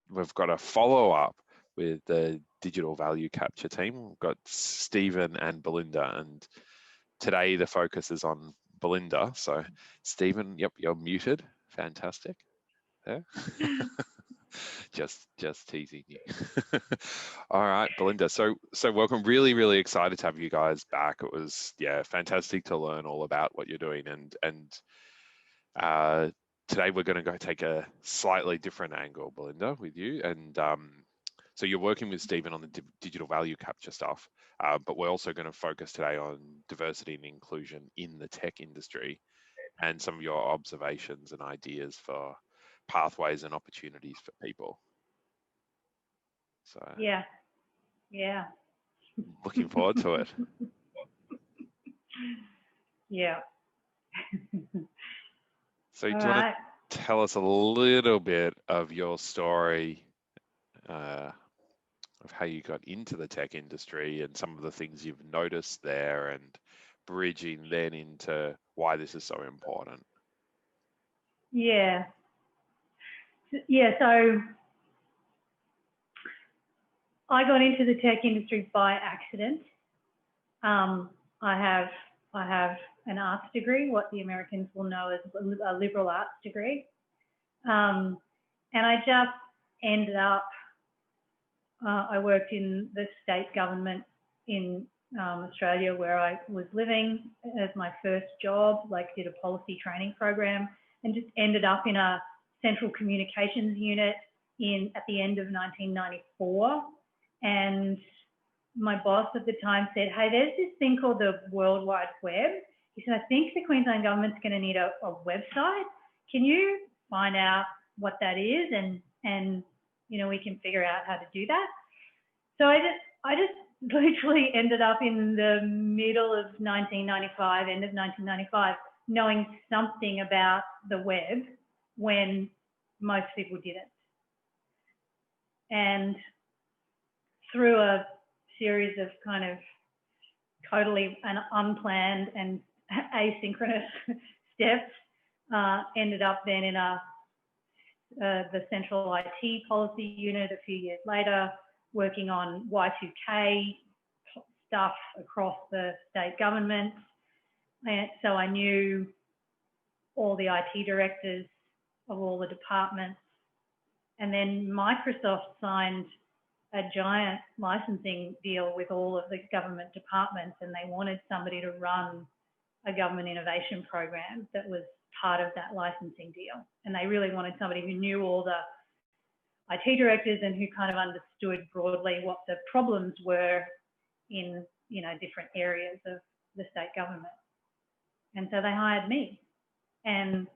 we've got a follow-up with the digital value capture team. We've got Stephen and Belinda, and today the focus is on Belinda. So Stephen, yep, you're muted. Fantastic. Yeah. just teasing you. All right, Belinda. So welcome. Really excited to have you guys back. It was, yeah, fantastic to learn all about what you're doing, and today we're going to go take a slightly different angle, Belinda, with you. And so you're working with Stephen on the digital value capture stuff, but we're also going to focus today on diversity and inclusion in the tech industry and some of your observations and ideas for pathways and opportunities for people. So yeah, looking forward to it. Yeah. So do you want to tell us a little bit of your story of how you got into the tech industry and some of the things you've noticed there, and bridging then into why this is so important? Yeah. So I got into the tech industry by accident. I have an arts degree, what the Americans will know as a liberal arts degree. And I just ended up, I worked in the state government in Australia where I was living as my first job, like did a policy training program, and just ended up in a central communications unit at the end of 1994. And my boss at the time said, hey, there's this thing called the World Wide Web. He said, I think the Queensland government's going to need a website. Can you find out what that is? And you know, we can figure out how to do that. So I just literally ended up in the middle of 1995, end of 1995, knowing something about the web when most people didn't. And through a series of kind of totally unplanned and asynchronous steps, ended up then in the central IT policy unit a few years later, working on Y2K stuff across the state government. And so I knew all the IT directors of all the departments. And then Microsoft signed a giant licensing deal with all of the government departments, and they wanted somebody to run a government innovation program that was part of that licensing deal. And they really wanted somebody who knew all the IT directors and who kind of understood broadly what the problems were in, you know, different areas of the state government. And so they hired me. And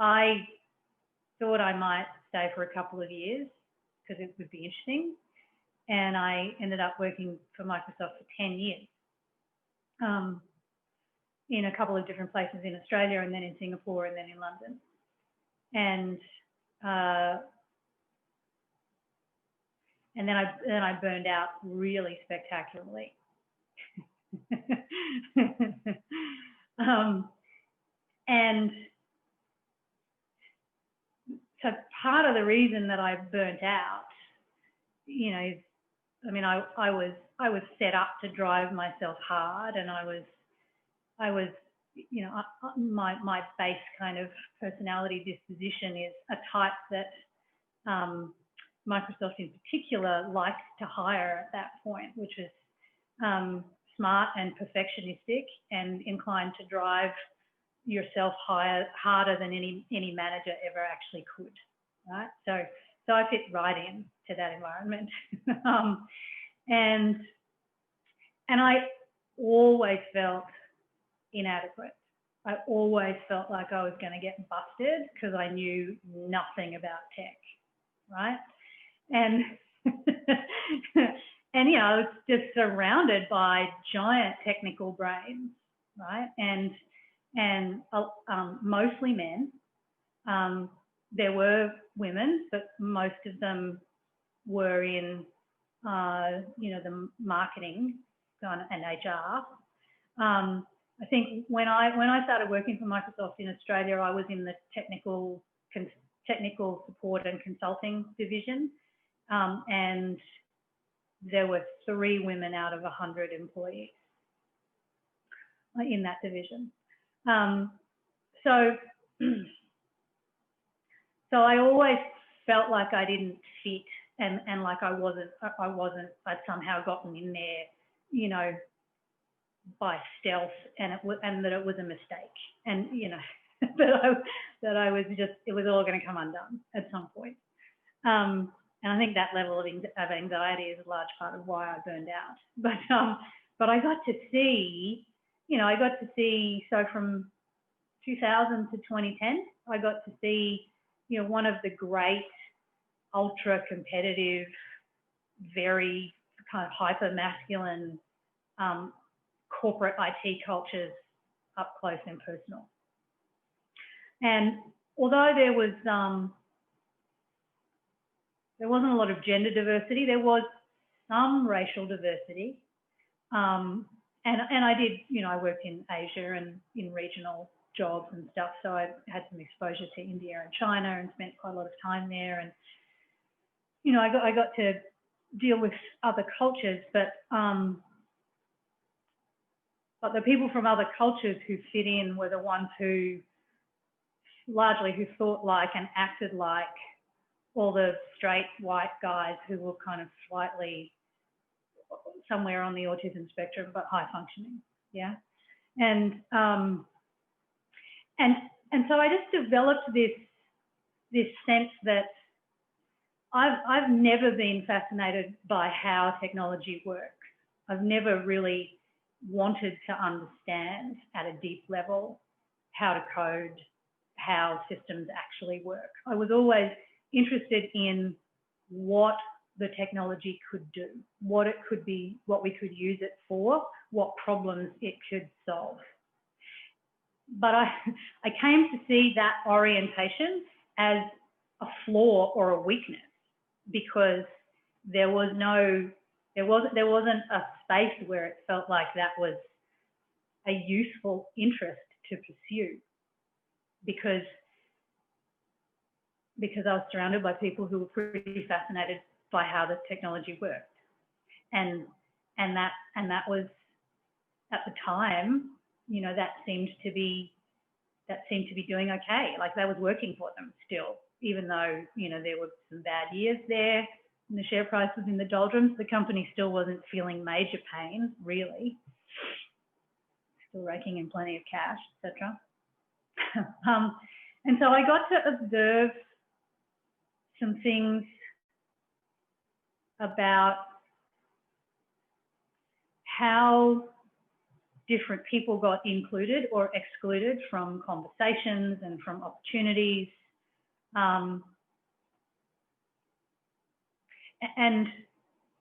I thought I might stay for a couple of years because it would be interesting. And I ended up working for Microsoft for 10 years in a couple of different places in Australia, and then in Singapore, and then in London. And then I burned out really spectacularly. And so part of the reason that I burnt out, you know, I mean, I was set up to drive myself hard, and I was, you know, my base kind of personality disposition is a type that Microsoft in particular liked to hire at that point, which is smart and perfectionistic and inclined to drive yourself harder than any manager ever actually could, right? So I fit right in to that environment. And I always felt inadequate. I always felt like I was going to get busted because I knew nothing about tech, right? And and you know, I was just surrounded by giant technical brains, right? And mostly men. There were women, but most of them were in, you know, the marketing and HR. I think when I started working for Microsoft in Australia, I was in the technical technical support and consulting division, and there were 3 women out of 100 employees in that division. So I always felt like I didn't fit, and like I'd somehow gotten in there, you know, by stealth, and that it was a mistake, and you know, that I was just, it was all going to come undone at some point. And I think that level of anxiety is a large part of why I burned out. But I got to see, you know, so from 2000 to 2010, I got to see, you know, one of the great ultra competitive, very kind of hyper masculine corporate IT cultures up close and personal. And although there wasn't a lot of gender diversity, there was some racial diversity. And I did, you know, I worked in Asia and in regional jobs and stuff, so I had some exposure to India and China and spent quite a lot of time there. And, you know, I got to deal with other cultures, but the people from other cultures who fit in were the ones who thought like and acted like all the straight white guys who were kind of slightly somewhere on the autism spectrum, but high functioning. Yeah. And so I just developed this sense that I've never been fascinated by how technology works. I've never really wanted to understand at a deep level how to code, how systems actually work. I was always interested in what the technology could do, what it could be, what we could use it for, what problems it could solve. But I came to see that orientation as a flaw or a weakness, because there wasn't a space where it felt like that was a useful interest to pursue, because I was surrounded by people who were pretty fascinated by how the technology worked, and that was, at the time, you know, that seemed to be doing okay. Like, that was working for them still, even though, you know, there were some bad years there and the share price was in the doldrums. The company still wasn't feeling major pain, really, still raking in plenty of cash, etc. And so I got to observe some things about how different people got included or excluded from conversations and from opportunities. And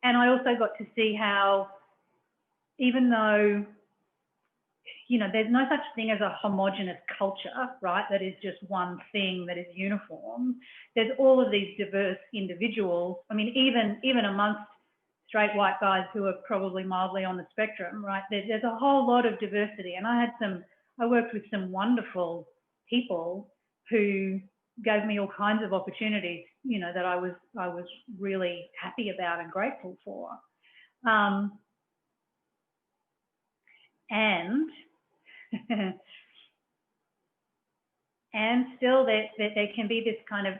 I also got to see how, even though, you know, there's no such thing as a homogenous culture, right, that is just one thing that is uniform. There's all of these diverse individuals. I mean, even amongst straight white guys who are probably mildly on the spectrum, right, there's a whole lot of diversity. And I worked with some wonderful people who gave me all kinds of opportunities, you know, that I was really happy about and grateful for. And still there can be this kind of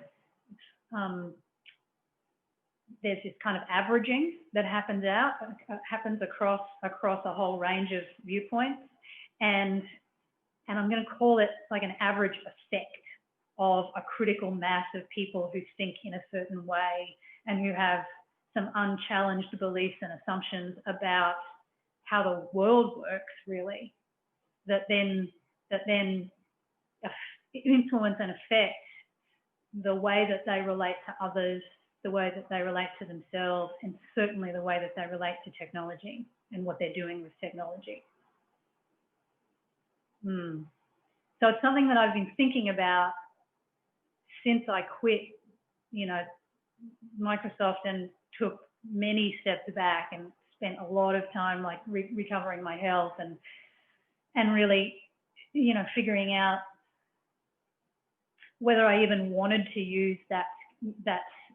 there's this kind of averaging that happens across a whole range of viewpoints, and I'm going to call it like an average effect of a critical mass of people who think in a certain way and who have some unchallenged beliefs and assumptions about how the world works, really, that then influence and affect the way that they relate to others, the way that they relate to themselves, and certainly the way that they relate to technology and what they're doing with technology. So it's something that I've been thinking about since I quit, you know, Microsoft, and took many steps back and spent a lot of time like recovering my health and really, you know, figuring out whether I even wanted to use that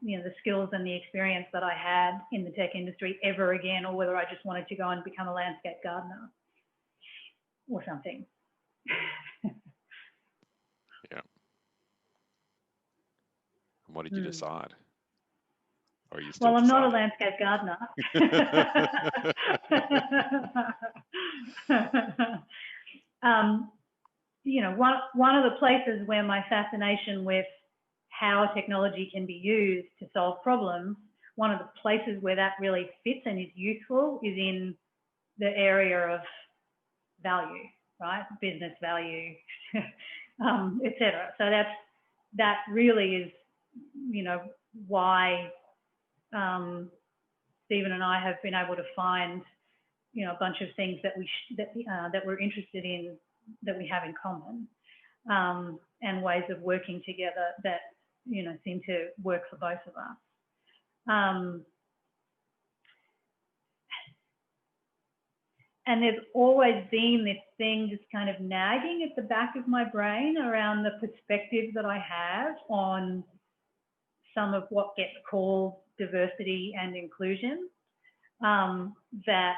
the skills and the experience that I had in the tech industry ever again, or whether I just wanted to go and become a landscape gardener or something. Yeah. And what did you decide? Or are you still well, I'm deciding? not a landscape gardener. One of the places where my fascination with how technology can be used to solve problems, one of the places where that really fits and is useful is in the area of value, right? Business value, etc. So that really is, why Stephen and I have been able to find, a bunch of things that we're interested in, that we have in common, and ways of working together that seem to work for both of us. And there's always been this thing just kind of nagging at the back of my brain around the perspective that I have on some of what gets called diversity and inclusion, that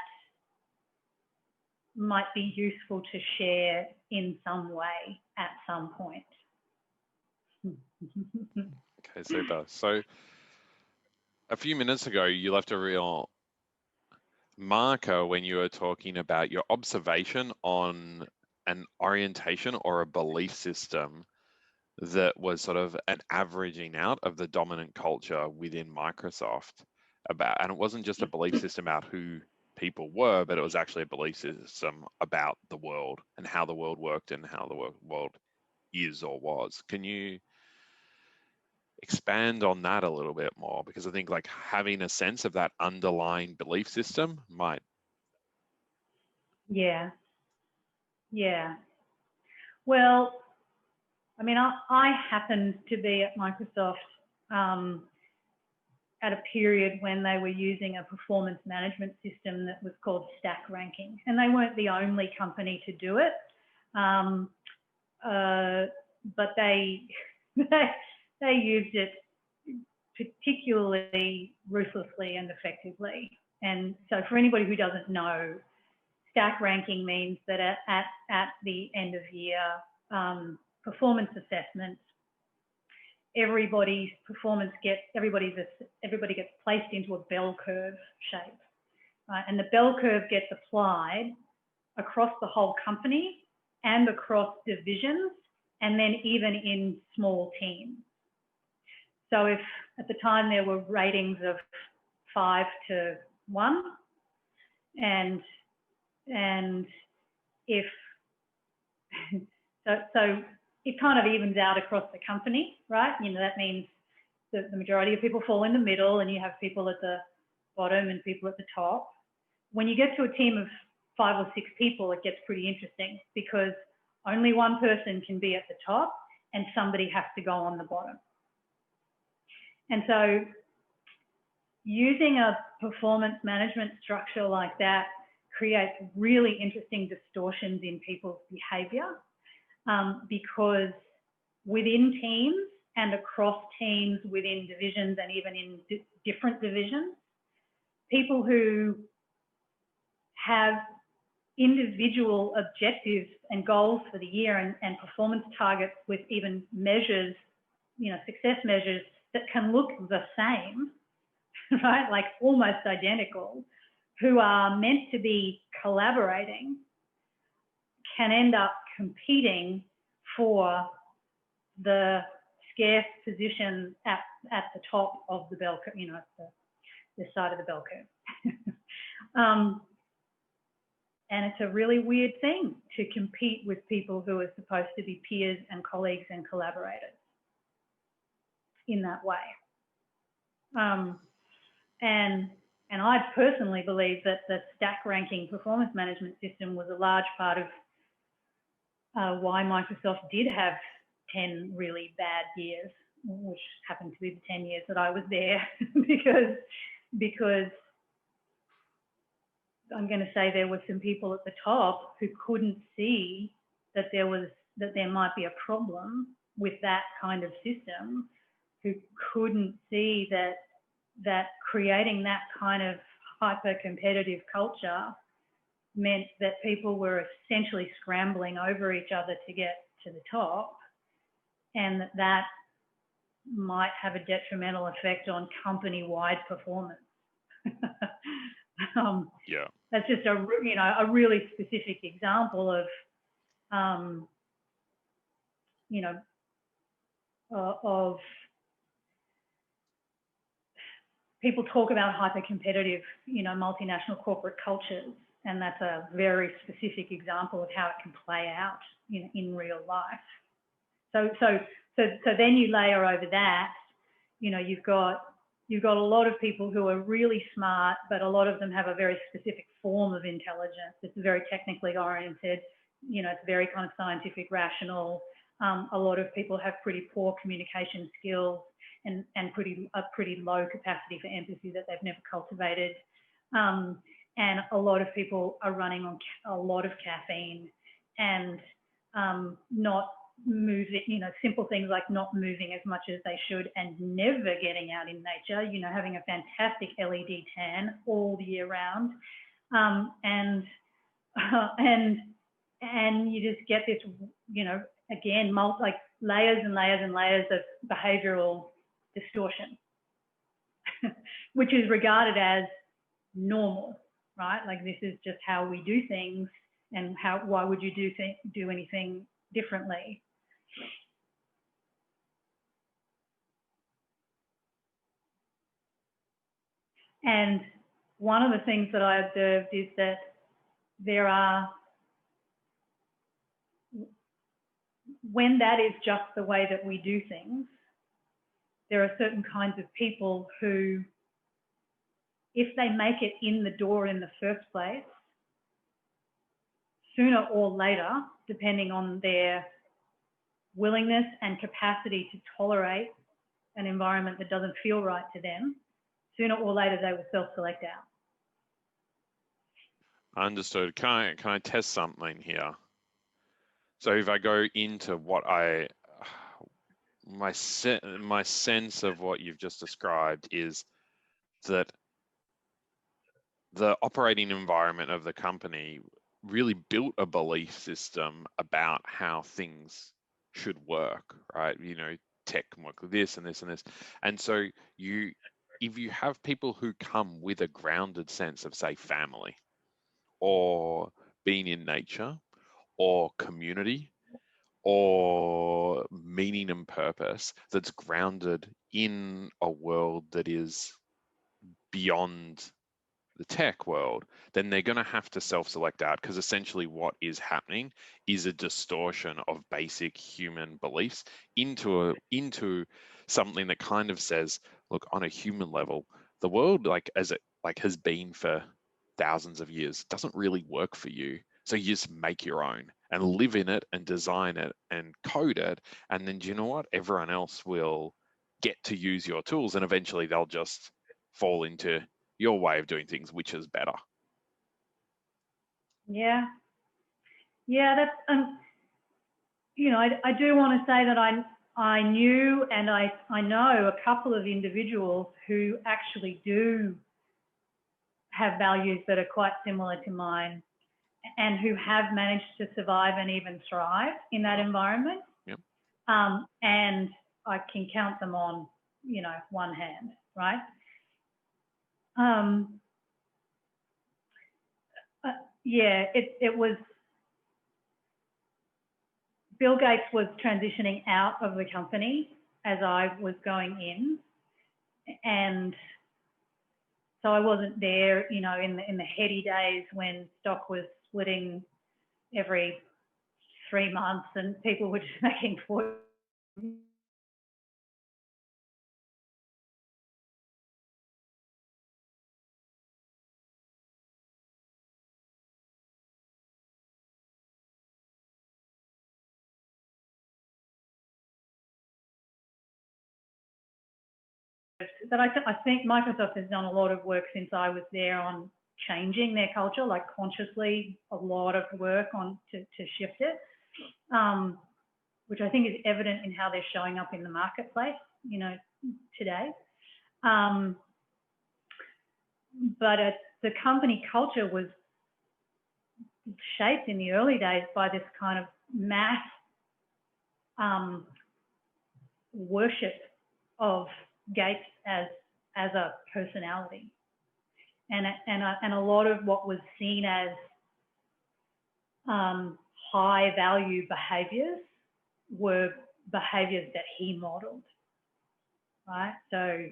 might be useful to share in some way at some point. Okay, super. So a few minutes ago, you left a real marker when you were talking about your observation on an orientation or a belief system that was sort of an averaging out of the dominant culture within Microsoft and it wasn't just a belief system about who people were, but it was actually a belief system about the world and how the world worked and how the world is or was. Can you expand on that a little bit more? Because I think like having a sense of that underlying belief system might. Yeah. Well, I mean, I happened to be at Microsoft at a period when they were using a performance management system that was called stack ranking, and they weren't the only company to do it, but they used it particularly ruthlessly and effectively. And so for anybody who doesn't know, stack ranking means that at the end of year performance assessment, everybody gets placed into a bell curve shape, right? And the bell curve gets applied across the whole company and across divisions, and then even in small teams. So if at the time there were ratings of 5 to 1, and if so it kind of evens out across the company, right? That means that the majority of people fall in the middle, and you have people at the bottom and people at the top. When you get to a team of 5 or 6 people, it gets pretty interesting, because only one person can be at the top and somebody has to go on the bottom. And so using a performance management structure like that creates really interesting distortions in people's behavior, because within teams and across teams, within divisions and even in different divisions, people who have individual objectives and goals for the year and performance targets with even measures, success measures that can look the same, right? Like almost identical, who are meant to be collaborating, can end up competing for the scarce position at the top of the bell curve, the side of the bell curve. And it's a really weird thing to compete with people who are supposed to be peers and colleagues and collaborators in that way. And I personally believe that the stack ranking performance management system was a large part of why Microsoft did have 10 really bad years, which happened to be the 10 years that I was there, because I'm going to say there were some people at the top who couldn't see that there might be a problem with that kind of system who couldn't see that creating that kind of hyper-competitive culture meant that people were essentially scrambling over each other to get to the top, and that might have a detrimental effect on company-wide performance. Yeah. That's just a really specific example of of people talk about hyper-competitive, multinational corporate cultures, and that's a very specific example of how it can play out in real life. So then you layer over that, you've got a lot of people who are really smart, but a lot of them have a very specific form of intelligence. It's very technically oriented, it's very kind of scientific, rational. A lot of people have pretty poor communication skills and a pretty low capacity for empathy that they've never cultivated. And a lot of people are running on a lot of caffeine and not moving, simple things like not moving as much as they should and never getting out in nature, having a fantastic LED tan all the year round. And you just get this, again, like layers and layers and layers of behavioral distortion, which is regarded as normal, right? Like this is just how we do things, and why would you do anything differently? And one of the things that I observed is that when that is just the way that we do things, there are certain kinds of people who, if they make it in the door in the first place, sooner or later, depending on their willingness and capacity to tolerate an environment that doesn't feel right to them, sooner or later they will self-select out. Understood. Can I test something here? So if I go into what my sense of what you've just described is that the operating environment of the company really built a belief system about how things should work, right? Tech can work with this and this and this. And so if you have people who come with a grounded sense of, say, family or being in nature or community or meaning and purpose that's grounded in a world that is beyond the tech world, then they're going to have to self-select out, because essentially what is happening is a distortion of basic human beliefs into something that kind of says, look, on a human level, the world as it has been for thousands of years doesn't really work for you. So you just make your own and live in it and design it and code it. And then do you know what? Everyone else will get to use your tools, and eventually they'll just fall into your way of doing things, which is better. Yeah. That's, I do want to say that I knew and I know a couple of individuals who actually do have values that are quite similar to mine, and who have managed to survive and even thrive in that environment. Yep. And I can count them on, one hand, right? It was, Bill Gates was transitioning out of the company as I was going in, and so I wasn't there, in the heady days when stock was splitting every 3 months and people were just making 40. But I think Microsoft has done a lot of work since I was there on changing their culture, like consciously a lot of work on to shift it. which I think is evident in how they're showing up in the marketplace, today. But the company culture was shaped in the early days by this kind of mass worship of Gates as a personality, and a lot of what was seen as high value behaviours were behaviours that he modelled, right? So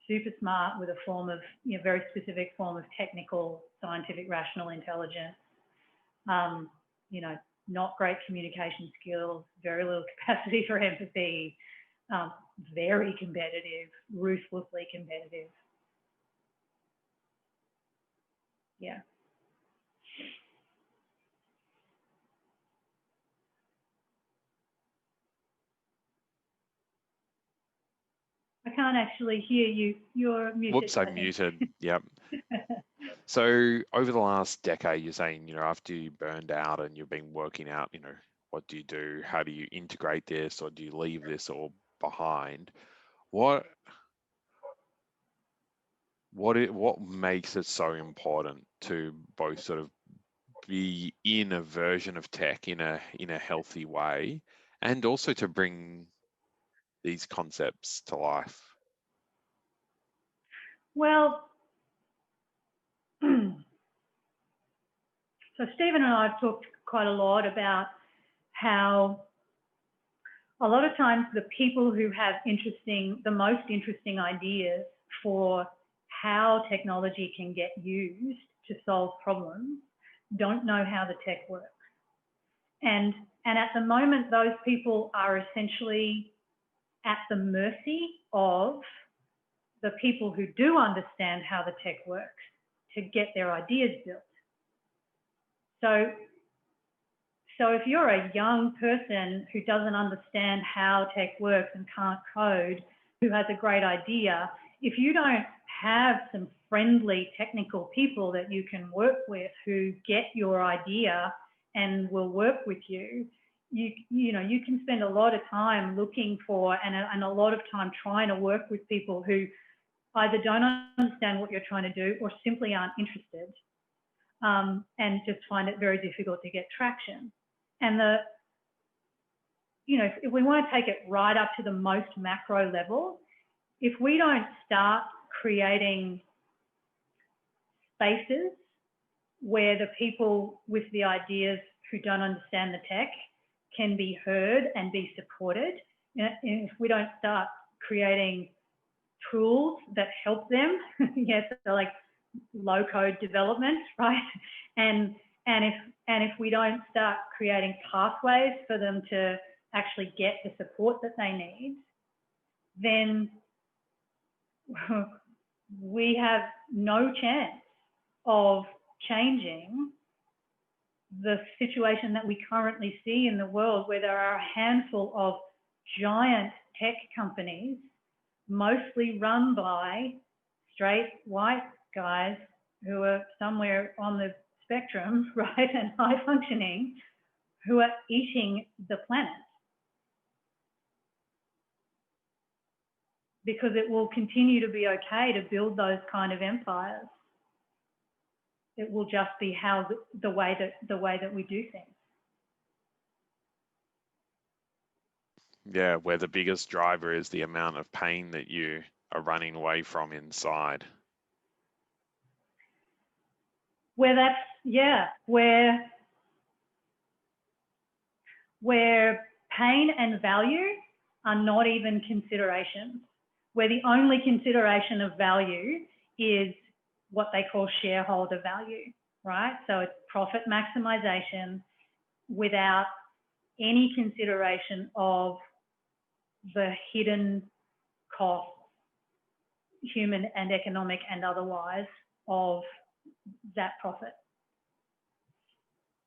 super smart with a form of, very specific form of technical, scientific, rational intelligence, not great communication skills, very little capacity for empathy, very competitive, ruthlessly competitive. Yeah. I can't actually hear you. You're muted. Whoops, I'm muted. Yep. So over the last decade, you're saying, after you burned out and you've been working out, what do you do? How do you integrate this, or do you leave this all behind? What makes it so important to both sort of be in a version of tech in a healthy way, and also to bring these concepts to life? Well, so Stephen and I have talked quite a lot about how a lot of times the people who have the most interesting ideas for how technology can get used to solve problems don't know how the tech works. And at the moment, those people are essentially at the mercy of the people who do understand how the tech works to get their ideas built. So if you're a young person who doesn't understand how tech works and can't code, who has a great idea, if you don't have some friendly technical people that you can work with who get your idea and will work with you, you can spend a lot of time looking for and a lot of time trying to work with people who either don't understand what you're trying to do or simply aren't interested, and just find it very difficult to get traction. And if we want to take it right up to the most macro level, if we don't start creating spaces where the people with the ideas who don't understand the tech can be heard and be supported, if we don't start creating tools that help them, yes, so like low-code development, right? And if we don't start creating pathways for them to actually get the support that they need, then we have no chance of changing the situation that we currently see in the world, where there are a handful of giant tech companies, mostly run by straight white guys who are somewhere on the spectrum, right, and high functioning, who are eating the planet. Because it will continue to be okay to build those kind of empires. It will just be how the way that we do things. Yeah, where the biggest driver is the amount of pain that you are running away from inside. Where pain and value are not even considerations, where the only consideration of value is what they call shareholder value, right? So it's profit maximization without any consideration of the hidden costs, human and economic and otherwise, of that profit.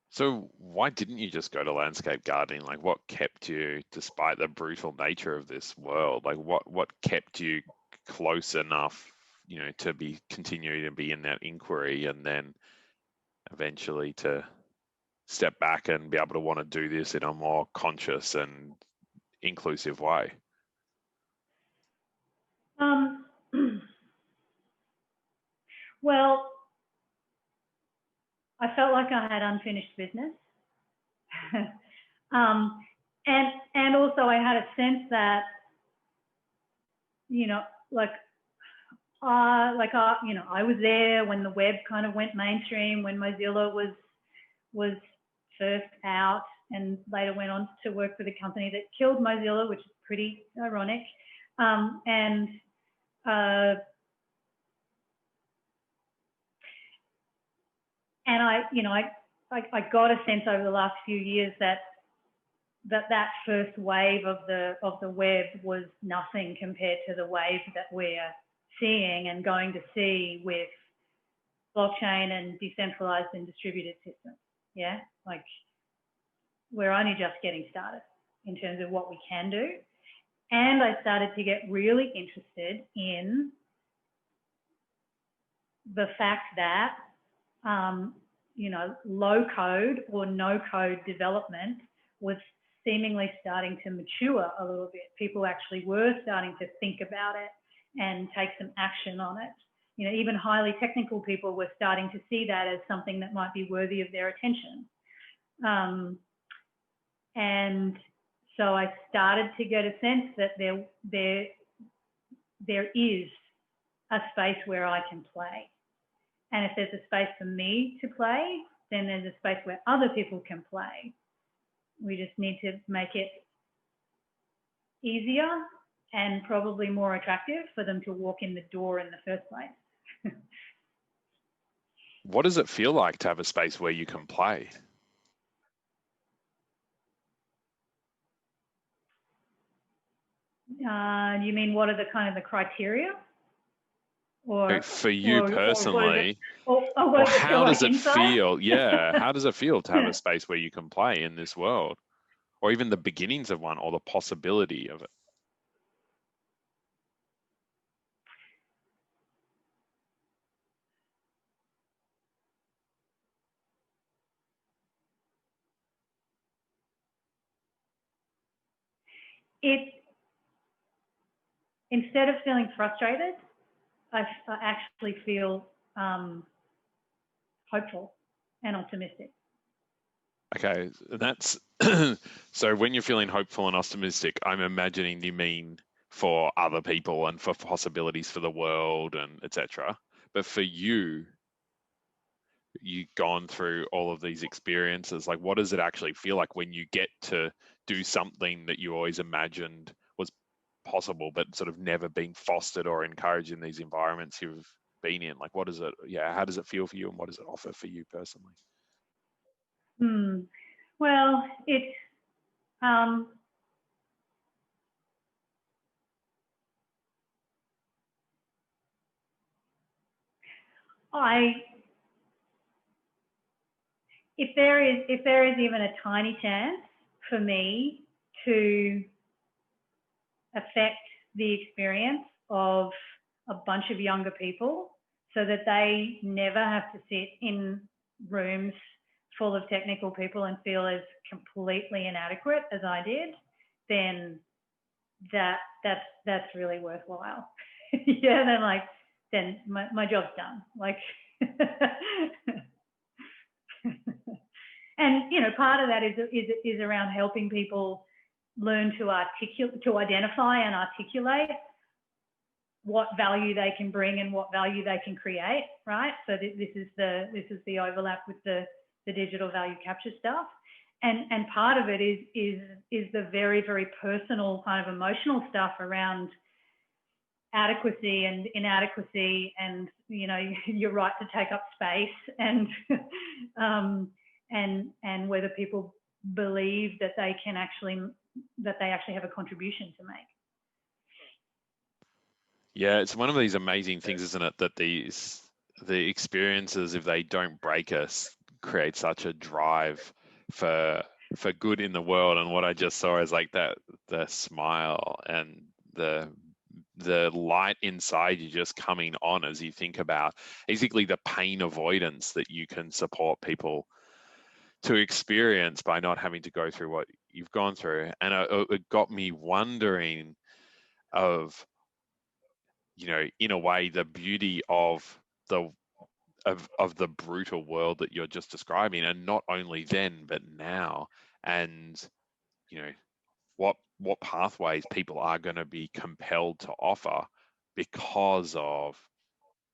So why didn't you just go to landscape gardening? Like, what kept you, despite the brutal nature of this world, like what kept you close enough, to be continuing to be in that inquiry, and then eventually to step back and be able to want to do this in a more conscious and inclusive way? Well, I felt like I had unfinished business. And also I had a sense that, you know, I was there when the web kind of went mainstream, when Mozilla was first out, and later went on to work for the company that killed Mozilla, which is pretty ironic. And I got a sense over the last few years that first wave of the web was nothing compared to the wave that we're seeing and going to see with blockchain and decentralized and distributed systems. Yeah, like we're only just getting started in terms of what we can do. And I started to get really interested in the fact that, low code or no code development was seemingly starting to mature a little bit. People actually were starting to think about it and take some action on it. You know, even highly technical people were starting to see that as something that might be worthy of their attention. And so I started to get a sense that there is a space where I can play. And if there's a space for me to play, then there's a space where other people can play. We just need to make it easier and probably more attractive for them to walk in the door in the first place. What does it feel like to have a space where you can play? You mean what are the kind of the criteria? Or for you personally, or how does it inside? feel? Yeah, how does it feel to have a space where you can play in this world, or even the beginnings of one, or the possibility of it? Instead of feeling frustrated, I actually feel hopeful and optimistic. Okay, that's so when you're feeling hopeful and optimistic, I'm imagining you mean for other people and for possibilities for the world and etc. But for you, you've gone through all of these experiences. Like, what does it actually feel like when you get to do something that you always imagined was possible, but sort of never been fostered or encouraged in these environments you've been in? Like, what is it? Yeah, how does it feel for you, and what does it offer for you personally? Well, it's if there is even a tiny chance for me to affect the experience of a bunch of younger people so that they never have to sit in rooms full of technical people and feel as completely inadequate as I did, then that's really worthwhile. Yeah, then my job's done. Like, and part of that is around helping people learn to identify and articulate what value they can bring and what value they can create, right? So this is the overlap with the digital value capture stuff, and part of it is the very, very personal kind of emotional stuff around adequacy and inadequacy, and your right to take up space, and and whether people believe that they actually have a contribution to make. Yeah, it's one of these amazing things, isn't it, that the experiences, if they don't break us, create such a drive for good in the world. And what I just saw is like the smile and the light inside you just coming on as you think about basically the pain avoidance that you can support people to experience by not having to go through what you've gone through. And it got me wondering of, you know, in a way, the beauty of the brutal world that you're just describing, and not only then but now, and you know what pathways people are going to be compelled to offer because of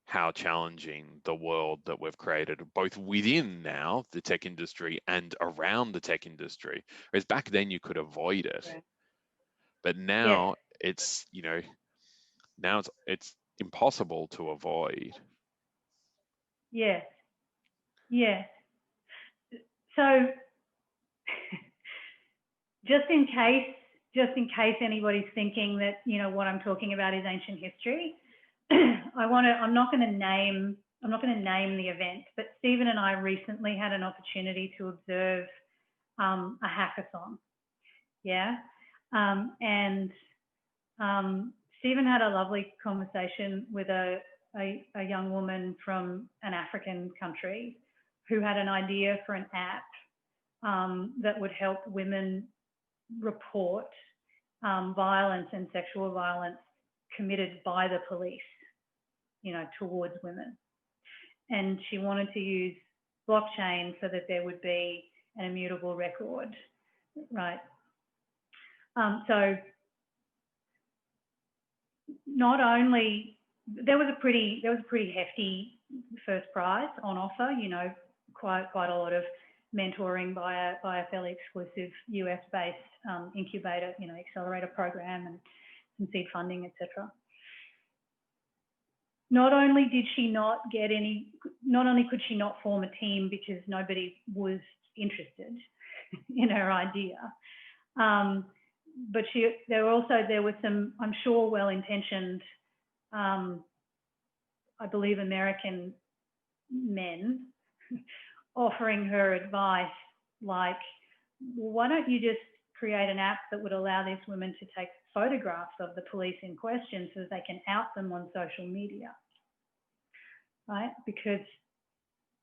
how challenging the world that we've created, both within now the tech industry and around the tech industry. Whereas back then you could avoid it, Right. but now it's, you know, now it's impossible to avoid. Yes. Yes. So just in case anybody's thinking that, you know, what I'm talking about is ancient history, I'm not going to name the event, but Stephen and I recently had an opportunity to observe a hackathon. Yeah. And Stephen had a lovely conversation with a young woman from an African country who had an idea for an app that would help women report violence and sexual violence committed by the police, you know, towards women. And she wanted to use blockchain so that there would be an immutable record, right? So not only there was a pretty hefty first prize on offer, you know, quite a lot of mentoring by a fairly exclusive US-based incubator, you know, accelerator program and some seed funding, etc. Not only could she not form a team because nobody was interested in her idea, but there were some, I'm sure, well-intentioned, I believe, American men offering her advice like, well, why don't you just create an app that would allow these women to take photographs of the police in question so that they can out them on social media, right? Because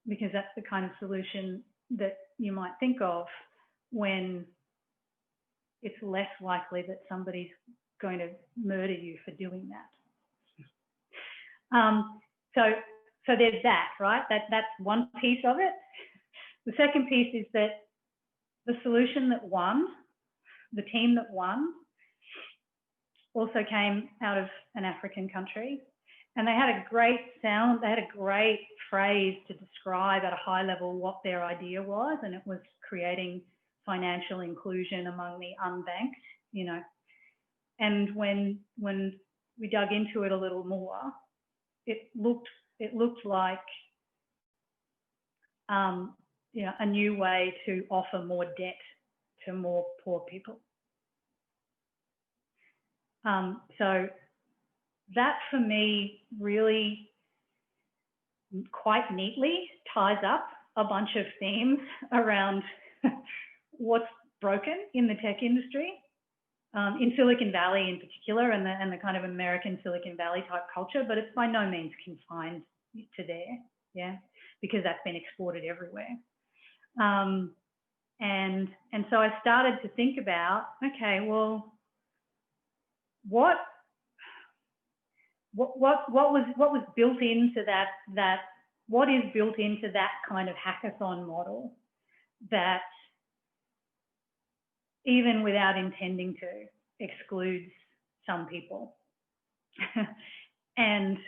that's the kind of solution that you might think of when it's less likely that somebody's going to murder you for doing that. So there's that, right? That's one piece of it. The second piece is that the solution that won, the team that won, also came out of an African country. And they had a great phrase to describe at a high level what their idea was, and it was creating financial inclusion among the unbanked, you know. And when we dug into it a little more, it looked like you know, a new way to offer more debt to more poor people. So that for me really quite neatly ties up a bunch of themes around what's broken in the tech industry, in Silicon Valley in particular, and the kind of American Silicon Valley type culture, but it's by no means confined to there, yeah, because that's been exported everywhere. And so I started to think about, okay, well, what was built into that what is built into that kind of hackathon model that, even without intending to, excludes some people? And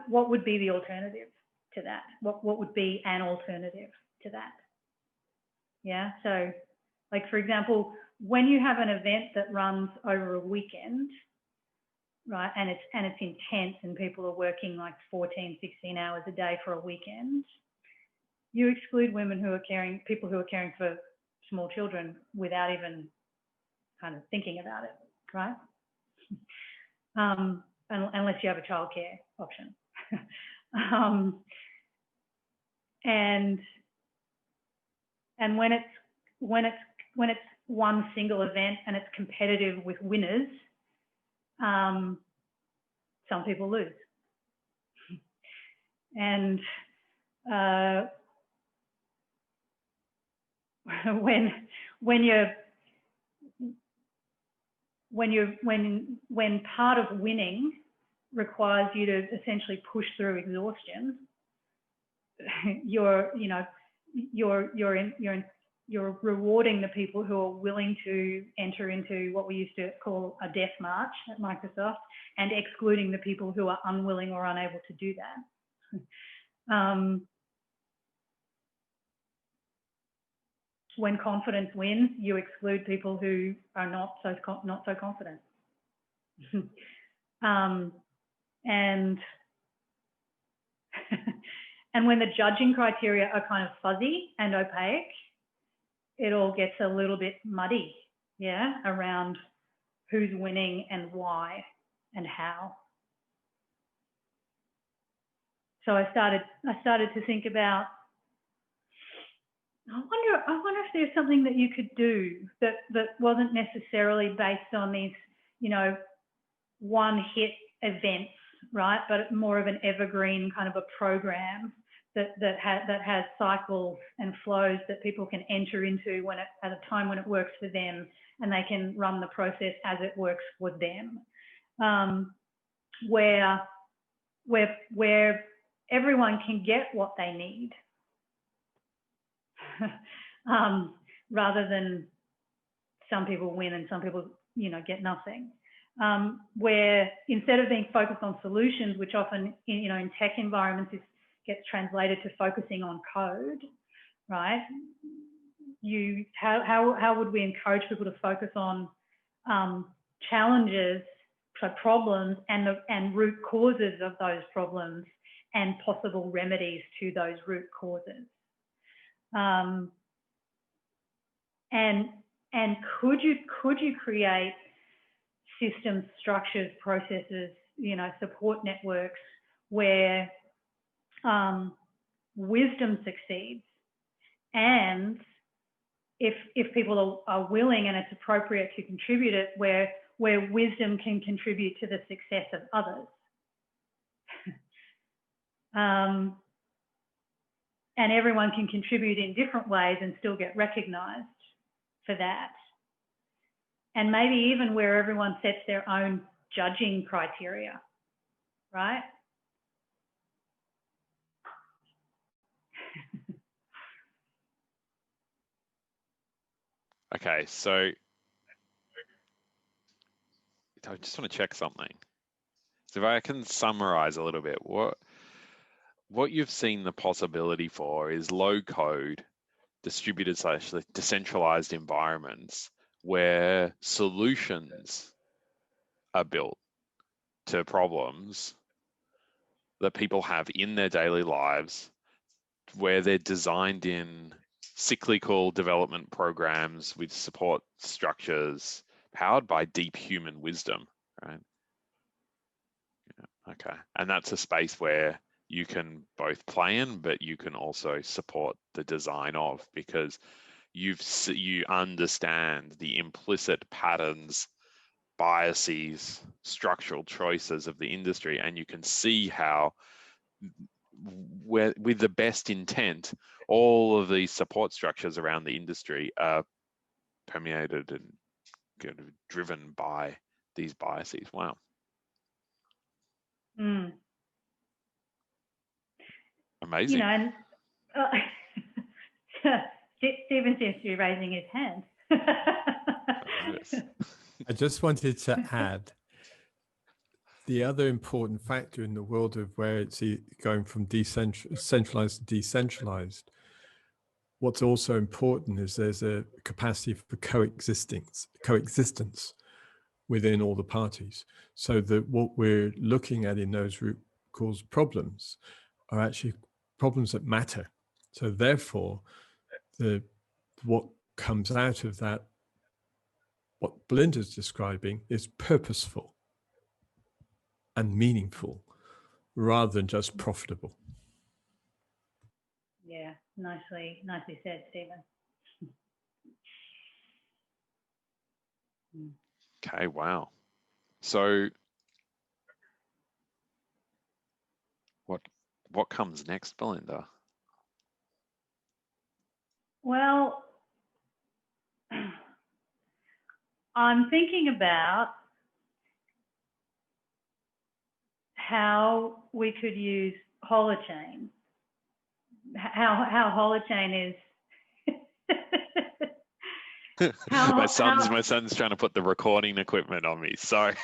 what would be the alternative to that? What would be an alternative to that? Yeah, so like, for example, when you have an event that runs over a weekend, right, and it's intense and people are working like 14, 16 hours a day for a weekend, you exclude women who are people who are caring for small children without even kind of thinking about it, right? Unless you have a childcare option. And when it's one single event and it's competitive with winners, some people lose. And when part of winning requires you to essentially push through exhaustion, you're rewarding the people who are willing to enter into what we used to call a death march at Microsoft, and excluding the people who are unwilling or unable to do that. When confidence wins, you exclude people who are not so confident. And when the judging criteria are kind of fuzzy and opaque, it all gets a little bit muddy, yeah, around who's winning and why and how. So I started to think about, I wonder if there's something that you could do that wasn't necessarily based on these, one-hit events, right? But more of an evergreen kind of a program that has cycles and flows that people can enter into at a time when it works for them, and they can run the process as it works for them, where everyone can get what they need, rather than some people win and some people, get nothing. Where instead of being focused on solutions, which often, in tech environments gets translated to focusing on code, right? How would we encourage people to focus on challenges, so problems, and root causes of those problems, and possible remedies to those root causes? And could you create systems, structures, processes, support networks where wisdom succeeds, and if people are willing and it's appropriate to contribute it, where wisdom can contribute to the success of others. And everyone can contribute in different ways and still get recognised for that. And maybe even where everyone sets their own judging criteria, right? Okay, so I just want to check something. So if I can summarize a little bit, what you've seen the possibility for is low code, distributed / decentralized environments where solutions are built to problems that people have in their daily lives, where they're designed in cyclical development programs with support structures powered by deep human wisdom, right? Yeah, okay. And that's a space where you can both play in, but you can also support the design of, because you understand the implicit patterns, biases, structural choices of the industry, and you can see how, with the best intent, all of these support structures around the industry are permeated and kind of driven by these biases. Wow. Mm. Amazing. And Stephen seems to be raising his hand. I just wanted to add the other important factor in the world of where it's going from centralized to decentralized. What's also important is there's a capacity for coexistence within all the parties, so that what we're looking at in those root cause problems are actually problems that matter. So therefore, what comes out of that, what Belinda's describing, is purposeful and meaningful rather than just profitable. Yeah, nicely said, Stephen. Okay, wow. So what comes next, Belinda? Well, I'm thinking about how we could use holochain. How holochain is. my son's trying to put the recording equipment on me. Sorry.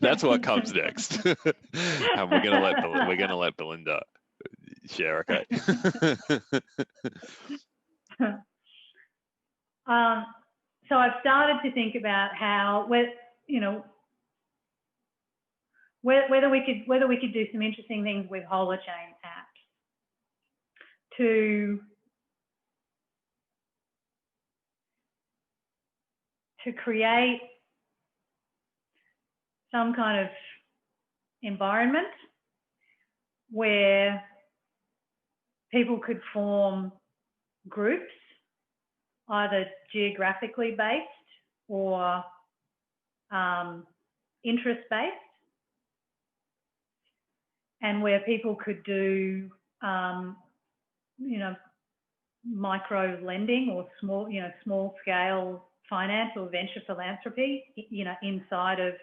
That's what comes next. And we're gonna let Belinda share. Okay. So I've started to think about how, you know, whether we could do some interesting things with holochain apps to create some kind of environment where people could form groups, either geographically based or interest-based, and where people could do, you know, micro lending or small scale finance or venture philanthropy, you know, inside of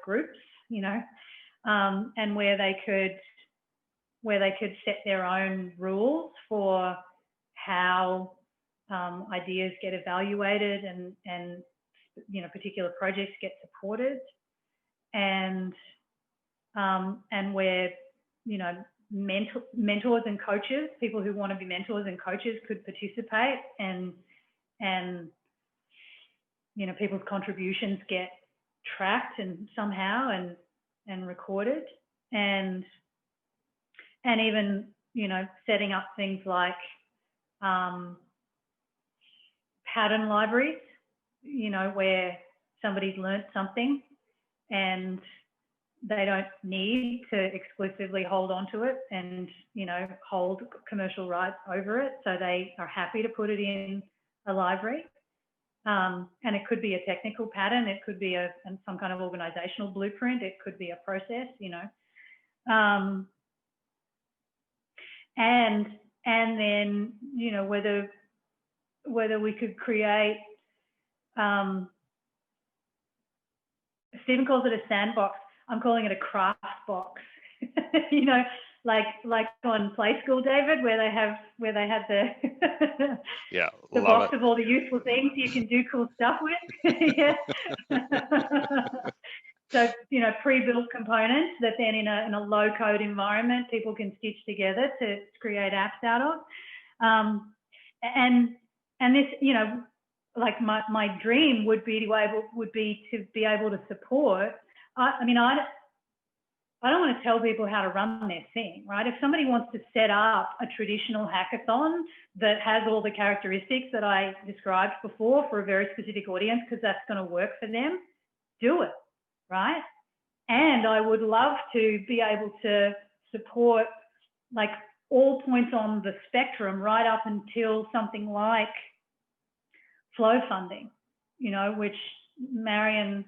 groups, you know, and where they could set their own rules for how ideas get evaluated and you know, particular projects get supported, and where, you know, mentors and coaches, people who want to be mentors and coaches, could participate, and you know, people's contributions get tracked and somehow and recorded, and even, you know, setting up things like pattern libraries, you know, where somebody's learnt something and they don't need to exclusively hold on to it and, you know, hold commercial rights over it. So they are happy to put it in a library. And it could be a technical pattern. It could be some kind of organizational blueprint. It could be a process, you know. And then, you know, whether we could create, Stephen calls it a sandbox. I'm calling it a craft box. You know, like on Play School, David, where they had the yeah, the box of all the useful things you can do cool stuff with. Yeah. So, you know, pre-built components that then in a low-code environment people can stitch together to create apps out of. And this, you know, like my dream would be to be able to support. I mean, I don't want to tell people how to run their thing, right? If somebody wants to set up a traditional hackathon that has all the characteristics that I described before for a very specific audience, because that's going to work for them, do it, right? And I would love to be able to support like all points on the spectrum, right up until something like flow funding, you know, which Marion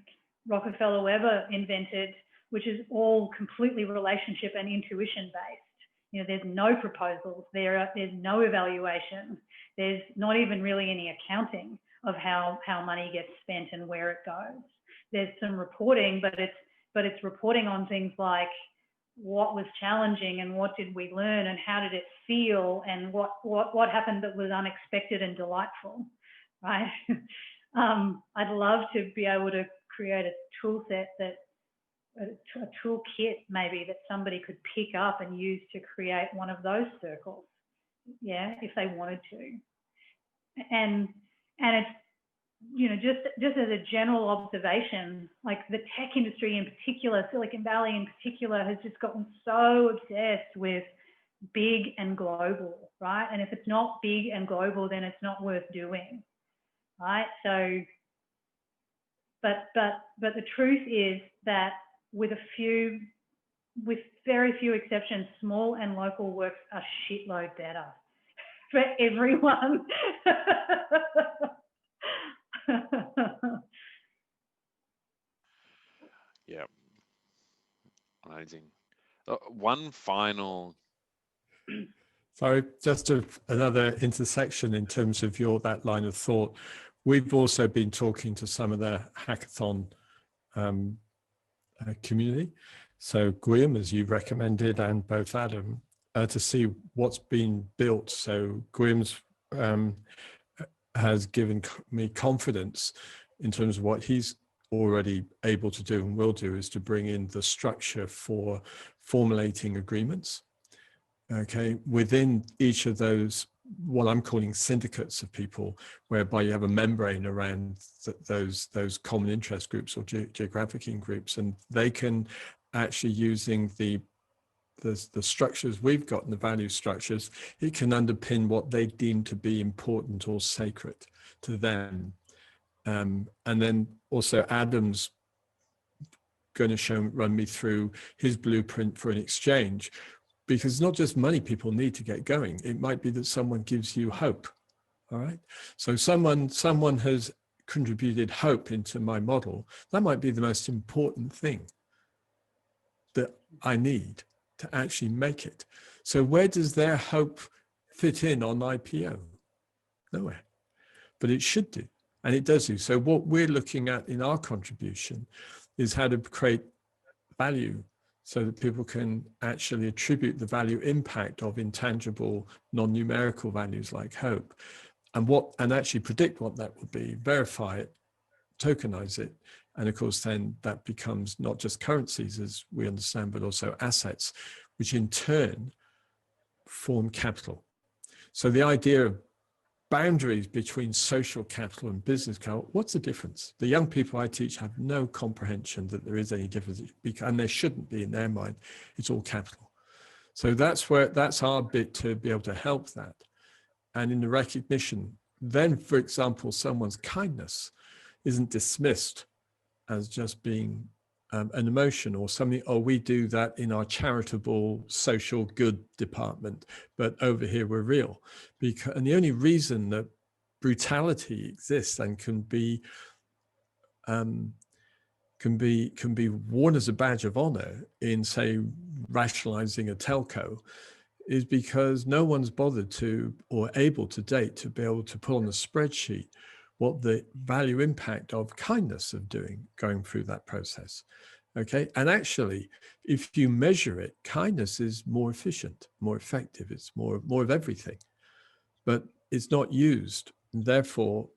Rockefeller Weber invented, which is all completely relationship and intuition based. You know, there's no proposals, there's no evaluation, there's not even really any accounting of how money gets spent and where it goes. There's some reporting, but it's reporting on things like what was challenging and what did we learn and how did it feel and what happened that was unexpected and delightful, right? I'd love to be able to create a tool set a toolkit maybe that somebody could pick up and use to create one of those circles, yeah, if they wanted to. And it's, you know, just as a general observation, like the tech industry in particular, Silicon Valley in particular, has just gotten so obsessed with big and global, right? And if it's not big and global, then it's not worth doing, right? So, but the truth is that with very few exceptions, small and local works are shitload better for everyone. Yeah, amazing. One final So just another intersection in terms of that line of thought. We've also been talking to some of the hackathon community. So 𝐻𝐿𝐵, as you recommended, and both Adam, to see what's been built. So 𝐻𝐿𝐵's has given me confidence in terms of what he's already able to do and will do, is to bring in the structure for formulating agreements. Okay, within each of those, what I'm calling syndicates of people, whereby you have a membrane around those common interest groups or geographic groups, and they can actually, using the structures we've got and the value structures, it can underpin what they deem to be important or sacred to them. And then also Adam's going to run me through his blueprint for an exchange, because it's not just money people need to get going. It might be that someone gives you hope. All right. So someone has contributed hope into my model. That might be the most important thing that I need to actually make it. So where does their hope fit in on IPO? Nowhere. But it should do. And it does do. So what we're looking at in our contribution is how to create value so that people can actually attribute the value impact of intangible, non-numerical values like hope, and actually predict what that will be, verify it, tokenize it. And of course, then that becomes not just currencies as we understand, but also assets, which in turn form capital. So the idea of boundaries between social capital and business capital, what's the difference? The young people I teach have no comprehension that there is any difference, and there shouldn't be in their mind. It's all capital. So that's our bit, to be able to help that. And in the recognition, then, for example, someone's kindness isn't dismissed as just being an emotion or something. Oh, we do that in our charitable social good department, but over here we're real. And the only reason that brutality exists and can be worn as a badge of honor in, say, rationalizing a telco, is because no one's bothered to, or able to date, to be able to put on a spreadsheet what the value impact of kindness of going through that process. Okay, and actually, if you measure it, kindness is more efficient, more effective. It's more of everything, but it's not used. And therefore,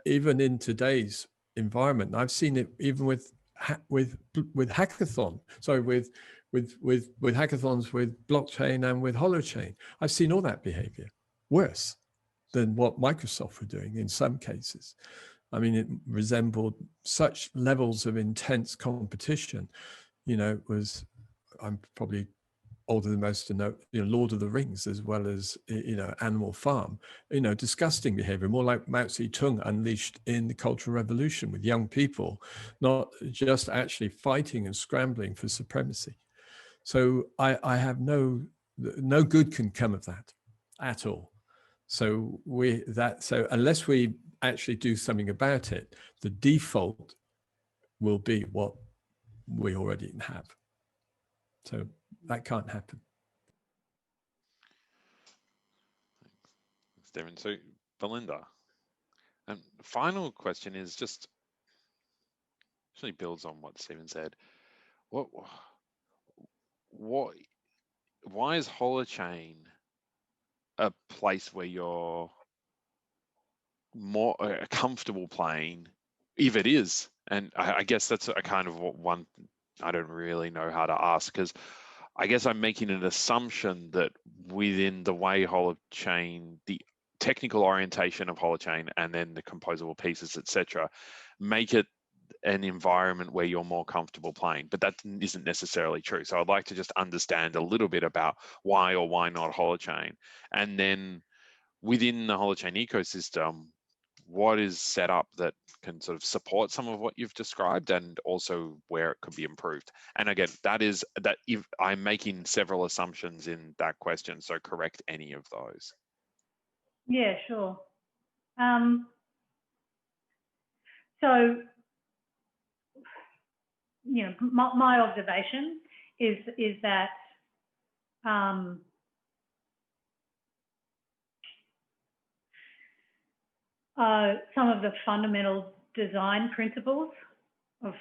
even in today's environment, I've seen it even with hackathon. Sorry, with hackathons with blockchain and with holochain. I've seen all that behavior worse than what Microsoft were doing in some cases. I mean, it resembled such levels of intense competition. You know, it was, I'm probably older than most to know, you know, Lord of the Rings, as well as, you know, Animal Farm, you know, disgusting behavior, more like Mao Zedong unleashed in the Cultural Revolution, with young people not just actually fighting and scrambling for supremacy. So I have no good can come of that at all. So unless we actually do something about it, the default will be what we already have. So that can't happen. Stephen. So Belinda, and final question is just actually builds on what Stephen said. Why is holochain a place where you're more comfortable playing, if it is? And I guess that's a kind of one I don't really know how to ask, because I guess I'm making an assumption that within the way holochain, the technical orientation of holochain, and then the composable pieces, etc., make it an environment where you're more comfortable playing, but that isn't necessarily true. So I'd like to just understand a little bit about why or why not holochain, and then within the holochain ecosystem, what is set up that can sort of support some of what you've described, and also where it could be improved. And again, that if I'm making several assumptions in that question, so correct any of those. Yeah, sure. So, you know, my observation is that some of the fundamental design principles of,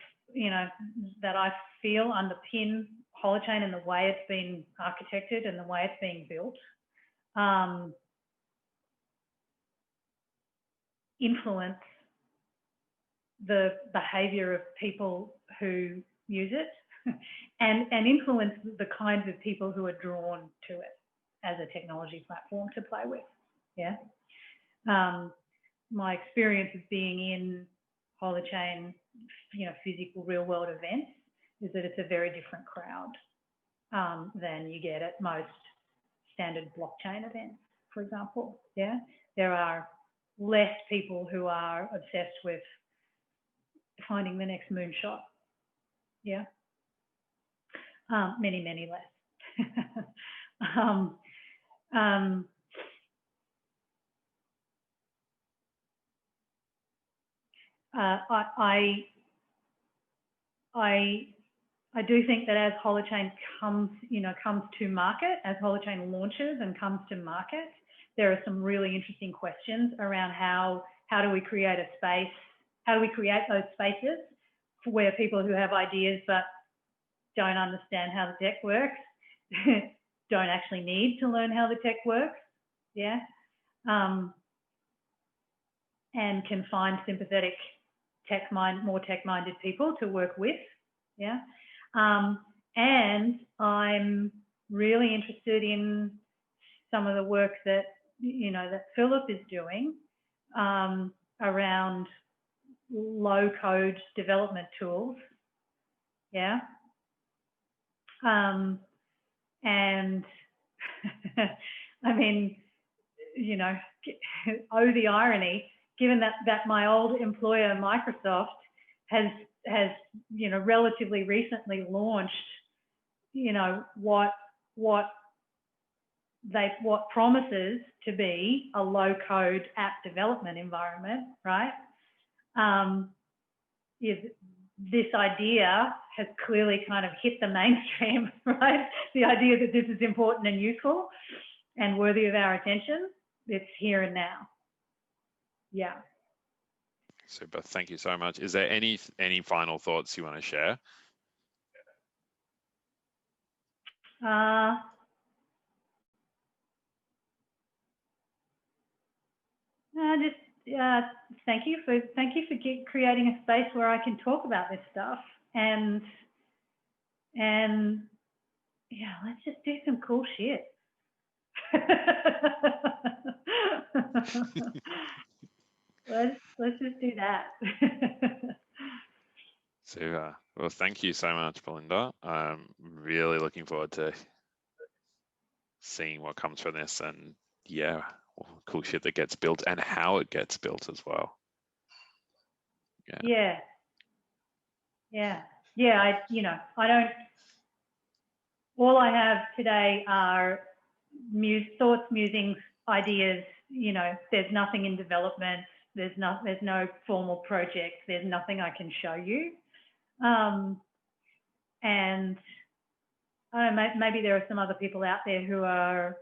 that I feel underpin holochain and the way it's been architected and the way it's being built, influence the behaviour of people who use it and influence the kinds of people who are drawn to it as a technology platform to play with. Yeah. My experience of being in holochain, physical real world events is that it's a very different crowd than you get at most standard blockchain events, for example. Yeah. There are less people who are obsessed with finding the next moonshot. Yeah. Many, many less. I do think that as holochain comes to market, as holochain launches and comes to market, there are some really interesting questions around how do we create a space, how do we create those spaces where people who have ideas but don't understand how the tech works don't actually need to learn how the tech works, yeah, and can find sympathetic more tech-minded people to work with, yeah. And I'm really interested in some of the work that that Philip is doing around low-code development tools, yeah. And I mean, oh, the irony, given that my old employer, Microsoft, has relatively recently launched, what promises to be a low-code app development environment, right? This idea has clearly kind of hit the mainstream, right? The idea that this is important and useful and worthy of our attention, it's here and now. Yeah. Super. Thank you so much. Is there any final thoughts you want to share? Thank you for creating a space where I can talk about this stuff, and yeah, let's just do some cool shit. let's just do that. Super. Well, thank you so much, Belinda. I'm really looking forward to seeing what comes from this, and yeah, cool shit that gets built and how it gets built as well. Yeah. I don't. All I have today are thoughts, musings, ideas. There's nothing in development. There's no formal project. There's nothing I can show you. And I don't know, maybe there are some other people out there who are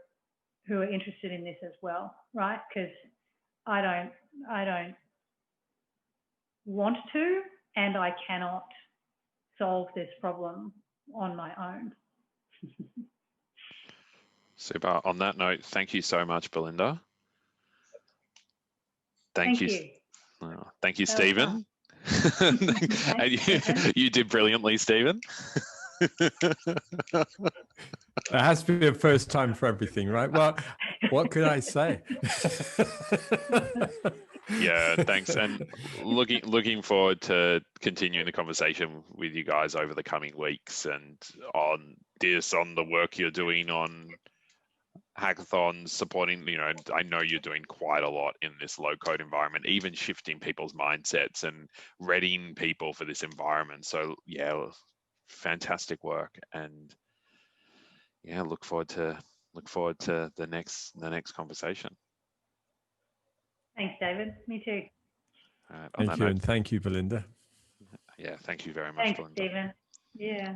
interested in this as well, right? Because I don't want to, and I cannot solve this problem on my own. Super. On that note, thank you so much, Belinda. Thank you. Thank you, Stephen. And you did brilliantly, Stephen. There has to be a first time for everything, right? Well, what could I say? Yeah, thanks. And looking forward to continuing the conversation with you guys over the coming weeks and on the work you're doing on hackathons, supporting, I know you're doing quite a lot in this low code environment, even shifting people's mindsets and readying people for this environment. So yeah, fantastic work. And yeah, look forward to the next conversation. Thanks, David. Me too. Thank you, and thank you, Belinda. Yeah, thank you very much, Thanks, Belinda. Stephen. Yeah.